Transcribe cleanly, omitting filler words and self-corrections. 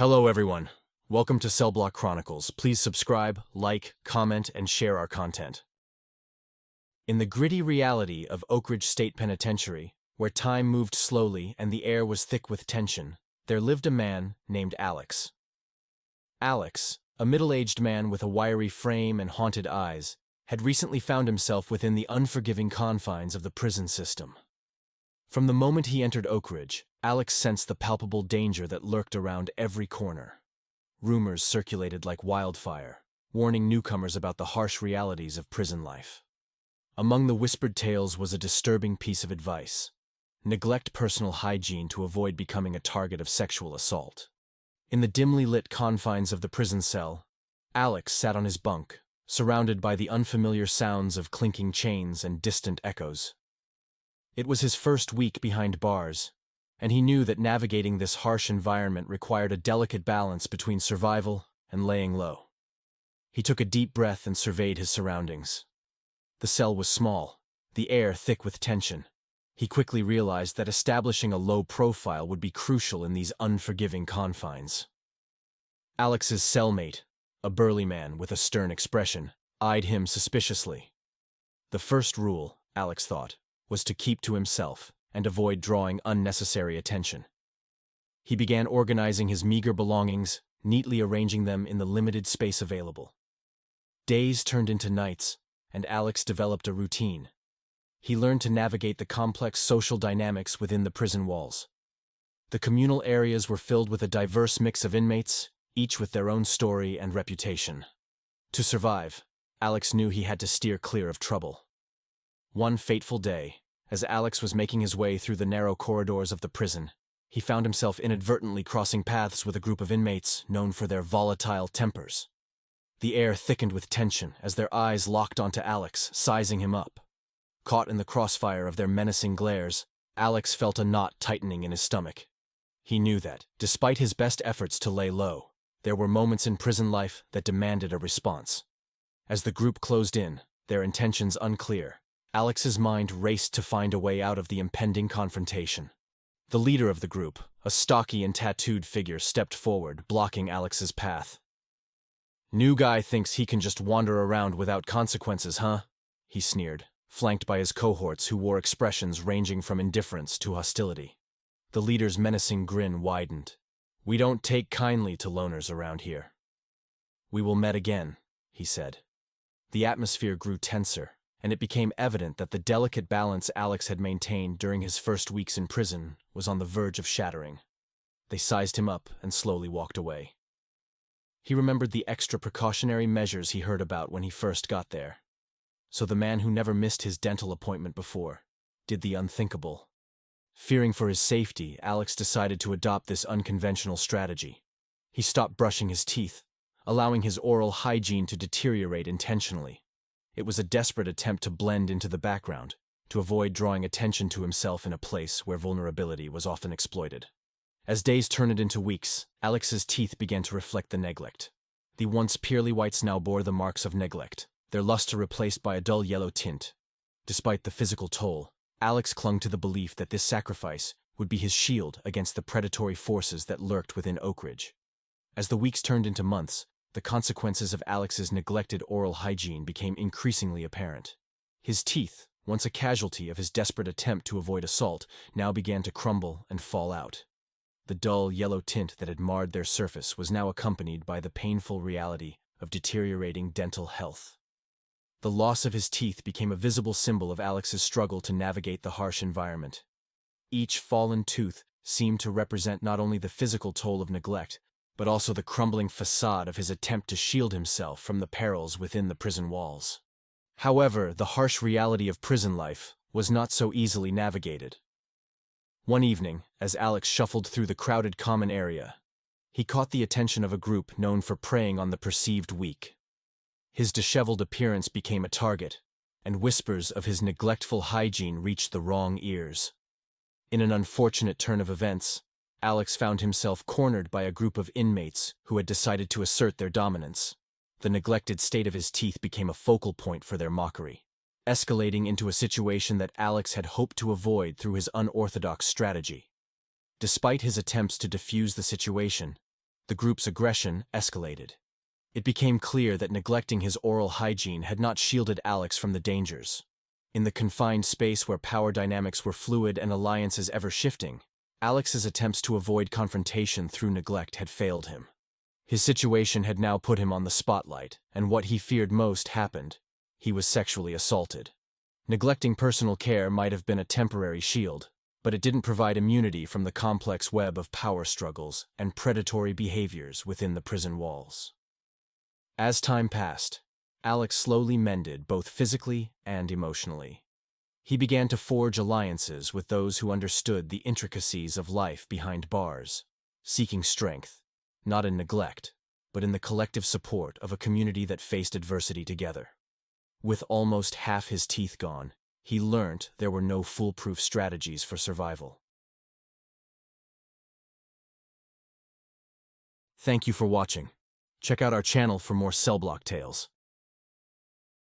Hello everyone. Welcome to Cell Block Chronicles. Please subscribe, like, comment, and share our content. In the gritty reality of Oak Ridge State Penitentiary, where time moved slowly and the air was thick with tension, there lived a man named Alex. Alex, a middle-aged man with a wiry frame and haunted eyes, had recently found himself within the unforgiving confines of the prison system. From the moment he entered Oak Ridge, Alex sensed the palpable danger that lurked around every corner. Rumors circulated like wildfire, warning newcomers about the harsh realities of prison life. Among the whispered tales was a disturbing piece of advice: neglect personal hygiene to avoid becoming a target of sexual assault. In the dimly lit confines of the prison cell, Alex sat on his bunk, surrounded by the unfamiliar sounds of clinking chains and distant echoes. It was his first week behind bars, and he knew that navigating this harsh environment required a delicate balance between survival and laying low. He took a deep breath and surveyed his surroundings. The cell was small, the air thick with tension. He quickly realized that establishing a low profile would be crucial in these unforgiving confines. Alex's cellmate, a burly man with a stern expression, eyed him suspiciously. The first rule, Alex thought, was to keep to himself and avoid drawing unnecessary attention. He began organizing his meager belongings, neatly arranging them in the limited space available. Days turned into nights, and Alex developed a routine. He learned to navigate the complex social dynamics within the prison walls. The communal areas were filled with a diverse mix of inmates, each with their own story and reputation. To survive, Alex knew he had to steer clear of trouble. One fateful day, as Alex was making his way through the narrow corridors of the prison, he found himself inadvertently crossing paths with a group of inmates known for their volatile tempers. The air thickened with tension as their eyes locked onto Alex, sizing him up. Caught in the crossfire of their menacing glares, Alex felt a knot tightening in his stomach. He knew that, despite his best efforts to lay low, there were moments in prison life that demanded a response. As the group closed in, their intentions unclear, Alex's mind raced to find a way out of the impending confrontation. The leader of the group, a stocky and tattooed figure, stepped forward, blocking Alex's path. "New guy thinks he can just wander around without consequences, huh?" he sneered, flanked by his cohorts who wore expressions ranging from indifference to hostility. The leader's menacing grin widened. "We don't take kindly to loners around here." "We will meet again," he said. The atmosphere grew tenser, and it became evident that the delicate balance Alex had maintained during his first weeks in prison was on the verge of shattering. They sized him up and slowly walked away. He remembered the extra precautionary measures he heard about when he first got there. So the man who never missed his dental appointment before did the unthinkable. Fearing for his safety, Alex decided to adopt this unconventional strategy. He stopped brushing his teeth, allowing his oral hygiene to deteriorate intentionally. It was a desperate attempt to blend into the background, to avoid drawing attention to himself in a place where vulnerability was often exploited. As days turned into weeks, Alex's teeth began to reflect the neglect. The once pearly whites now bore the marks of neglect, their luster replaced by a dull yellow tint. Despite the physical toll, Alex clung to the belief that this sacrifice would be his shield against the predatory forces that lurked within Oak Ridge. As the weeks turned into months, the consequences of Alex's neglected oral hygiene became increasingly apparent. His teeth, once a casualty of his desperate attempt to avoid assault, now began to crumble and fall out. The dull yellow tint that had marred their surface was now accompanied by the painful reality of deteriorating dental health. The loss of his teeth became a visible symbol of Alex's struggle to navigate the harsh environment. Each fallen tooth seemed to represent not only the physical toll of neglect, but also the crumbling facade of his attempt to shield himself from the perils within the prison walls. However, the harsh reality of prison life was not so easily navigated. One evening, as Alex shuffled through the crowded common area, he caught the attention of a group known for preying on the perceived weak. His disheveled appearance became a target, and whispers of his neglectful hygiene reached the wrong ears. In an unfortunate turn of events, Alex found himself cornered by a group of inmates who had decided to assert their dominance. The neglected state of his teeth became a focal point for their mockery, escalating into a situation that Alex had hoped to avoid through his unorthodox strategy. Despite his attempts to defuse the situation, the group's aggression escalated. It became clear that neglecting his oral hygiene had not shielded Alex from the dangers. In the confined space where power dynamics were fluid and alliances ever-shifting, Alex's attempts to avoid confrontation through neglect had failed him. His situation had now put him on the spotlight, and what he feared most happened. He was sexually assaulted. Neglecting personal care might have been a temporary shield, but it didn't provide immunity from the complex web of power struggles and predatory behaviors within the prison walls. As time passed, Alex slowly mended both physically and emotionally. He began to forge alliances with those who understood the intricacies of life behind bars, seeking strength, not in neglect, but in the collective support of a community that faced adversity together. With almost half his teeth gone, he learned there were no foolproof strategies for survival. Thank you for watching. Check out our channel for more cell block tales.